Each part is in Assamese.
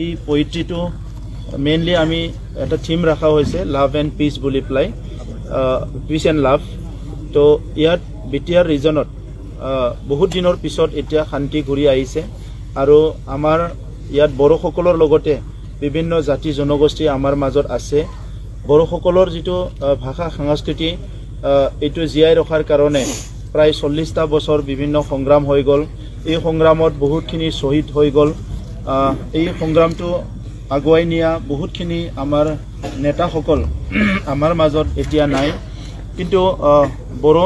এই পোয়েট্রিটো মেইনলি আমি একটা থিম রাখা হয়েছে লাভ এন্ড পিস বলি পেলাই পিস এন্ড লাভ। তো ইয়াত বিটিআর রিজনত বহুত দিনৰ পিছত এতিয়া শান্তি ঘূৰি আহিছে আৰু আমাৰ ইয়াত বড়োসকলৰ লগতে বিভিন্ন জাতি জনগোষ্ঠী আমাৰ মাজত আছে। বড়োসকলৰ যিটো ভাষা সংস্কৃতি এইটো জীয়াই ৰখাৰ কাৰণে প্ৰায় 40টা বছৰ বিভিন্ন সংগ্ৰাম হৈ গ'ল। এই সংগ্ৰামত বহুতখিনি শ্বহীদ হৈ গ'ল। এই সংগ্ৰামটো আগুৱাই নিয়া বহুতখিনি আমাৰ নেতাসকল আমাৰ মাজত এতিয়া নাই, কিন্তু বড়ো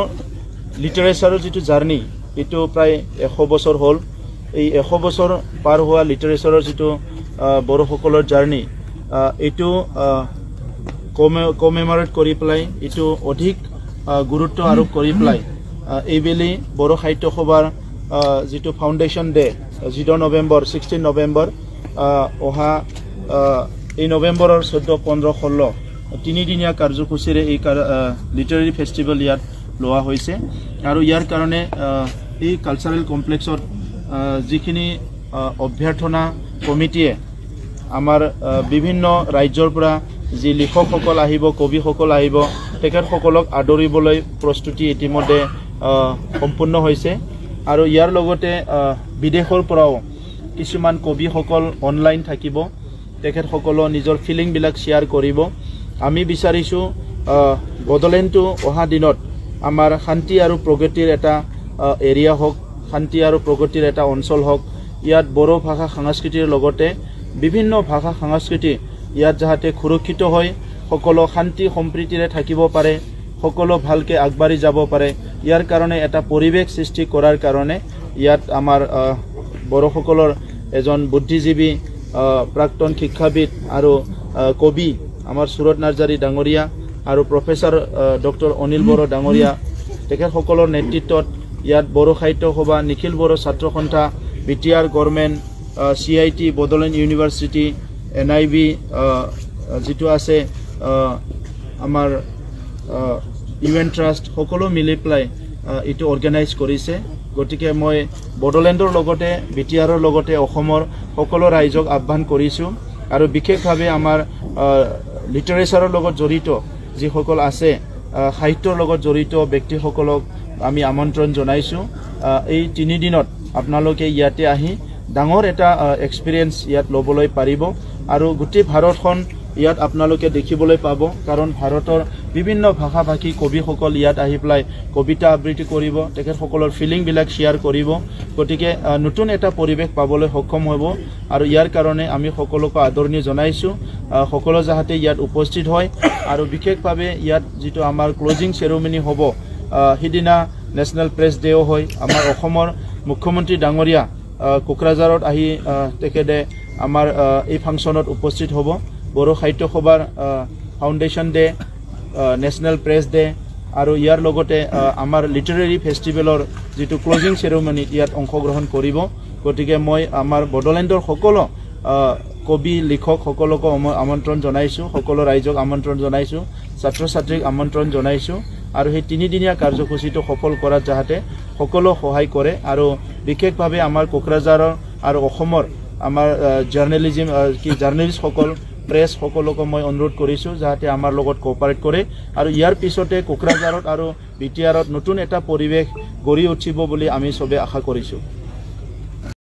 লিটাৰেচাৰৰ যিটো জাৰ্নি এইটো প্ৰায় 100 বছৰ হ'ল। এই 100 বছৰ পাৰ হোৱা লিটাৰেচাৰৰ যিটো বড়োসকলৰ জাৰ্নি এইটো কমেমৰেট কৰি পেলাই এইটো অধিক গুৰুত্ব আৰোপ কৰি পেলাই এইবেলি বড়ো সাহিত্য সভাৰ যিটো ফাউণ্ডেশ্যন ডে 16 নৱেম্বৰ 16 নৱেম্বৰ অহা এই নৱেম্বৰৰ 14, 15, 16 তিনিদিনীয়া কাৰ্যসূচীৰে এই লিটাৰেৰী ফেষ্টিভেল ইয়াত লোৱা হৈছে। আৰু ইয়াৰ কাৰণে এই কালচাৰেল কমপ্লেক্সত যিখিনি অভ্যৰ্থনা কমিটিয়ে আমাৰ বিভিন্ন ৰাজ্যৰ পৰা যি লিখকসকল আহিব, কবিসকল আহিব, তেখেতসকলক আদৰিবলৈ প্ৰস্তুতি ইতিমধ্যে সম্পূৰ্ণ হৈছে। আৰু ইয়াৰ লগতে বিদেশৰ পৰাও কিছুমান কবিসকল অনলাইন থাকিব, তেখেতসকলৰ নিজৰ ফিলিংবিলাক শ্বেয়াৰ কৰিব। আমি বিচাৰিছোঁ বড়োলেণ্ডটো অহা দিনত আমাৰ শান্তি আৰু প্ৰগতিৰ এটা এৰিয়া হওক, শান্তি আৰু প্ৰগতিৰ এটা অঞ্চল হওক। ইয়াত বড়ো ভাষা সংস্কৃতিৰ লগতে বিভিন্ন ভাষা সংস্কৃতি ইয়াত যাতে সুৰক্ষিত হয়, সকলো শান্তি সম্প্ৰীতিৰে থাকিব পাৰে, সকলো ভালকৈ আগবাঢ়ি যাব পাৰে, ইয়াৰ কাৰণে এটা পৰিৱেশ সৃষ্টি কৰাৰ কাৰণে ইয়াত আমাৰ বড়োসকলৰ এজন বুদ্ধিজীৱী, প্ৰাক্তন শিক্ষাবিদ আৰু কবি আমাৰ সুৰত নাৰ্জাৰী ডাঙৰীয়া আৰু প্ৰফেচাৰ ডক্টৰ অনিল বড়ো ডাঙৰীয়া, তেখেতসকলৰ নেতৃত্বত ইয়াত বড়ো সাহিত্য সভা, নিখিল বড়ো ছাত্ৰ সন্থা, BTR government, CIT Bodoland university, NIB যিটো আছে আমাৰ UN ট্ৰাষ্ট, সকলো মিলি পেলাই এইটো অৰ্গেনাইজ কৰিছে। গতিকে মই বড়োলেণ্ডৰ লগতে বিটিআৰৰ লগতে অসমৰ সকলো ৰাইজক আহ্বান কৰিছোঁ আৰু বিশেষভাৱে আমাৰ লিটাৰেচাৰৰ লগত জড়িত যিসকল আছে, সাহিত্যৰ লগত জড়িত ব্যক্তিসকলক আমি আমন্ত্ৰণ জনাইছোঁ। এই 3 দিনত আপোনালোকে ইয়াতে আহি ডাঙৰ এটা এক্সপিৰিয়েঞ্চ ইয়াত ল'বলৈ পাৰিব আৰু গোটেই ভাৰতখন ইয়াত আপোনালোকে দেখিবলৈ পাব, কাৰণ ভাৰতৰ বিভিন্ন ভাষা ভাষী কবিসকল ইয়াত আহি পেলাই কবিতা আবৃত্তি কৰিব, তেখেতসকলৰ ফিলিংবিলাক শ্বেয়াৰ কৰিব। গতিকে নতুন এটা পৰিৱেশ পাবলৈ সক্ষম হ'ব আৰু ইয়াৰ কাৰণে আমি সকলোকে আদৰণি জনাইছোঁ। সকলো যাতে ইয়াত উপস্থিত হয় আৰু বিশেষভাৱে ইয়াত যিটো আমাৰ ক্লজিং চেৰেমনি হ'ব সিদিনা নেশ্যনেল প্ৰেছ ডেও হয়। আমাৰ অসমৰ মুখ্যমন্ত্ৰী ডাঙৰীয়া কোকৰাঝাৰত আহি তেখেতে আমাৰ এই ফাংচনত উপস্থিত হ'ব। বড়ো সাহিত্য সভাৰ foundation day, national press day আৰু ইয়াৰ লগতে আমাৰ লিটাৰেৰী ফেষ্টিভেলৰ যিটো ক্লজিং চেৰেমনিত ইয়াত অংশগ্ৰহণ কৰিব। গতিকে মই আমাৰ বড়োলেণ্ডৰ সকলো কবি, লিখক সকলোকে আমন্ত্ৰণ জনাইছোঁ, সকলো ৰাইজক আমন্ত্ৰণ জনাইছোঁ, ছাত্ৰ ছাত্ৰীক আমন্ত্ৰণ জনাইছোঁ আৰু সেই 3দিনীয়া কাৰ্যসূচীটো সফল কৰাত যাতে সকলো সহায় কৰে। আৰু বিশেষভাৱে আমাৰ কোকৰাঝাৰৰ আৰু অসমৰ আমাৰ জাৰ্নেলিষ্টসকল, প্ৰেছ সকলোকে মই অনুৰোধ কৰিছোঁ যাতে আমাৰ লগত কোঅপাৰেট কৰে আৰু ইয়াৰ পিছতে কোকৰাঝাৰত আৰু বিটিআৰত নতুন এটা পৰিৱেশ গঢ়ি উঠিব বুলি আমি চবে আশা কৰিছোঁ।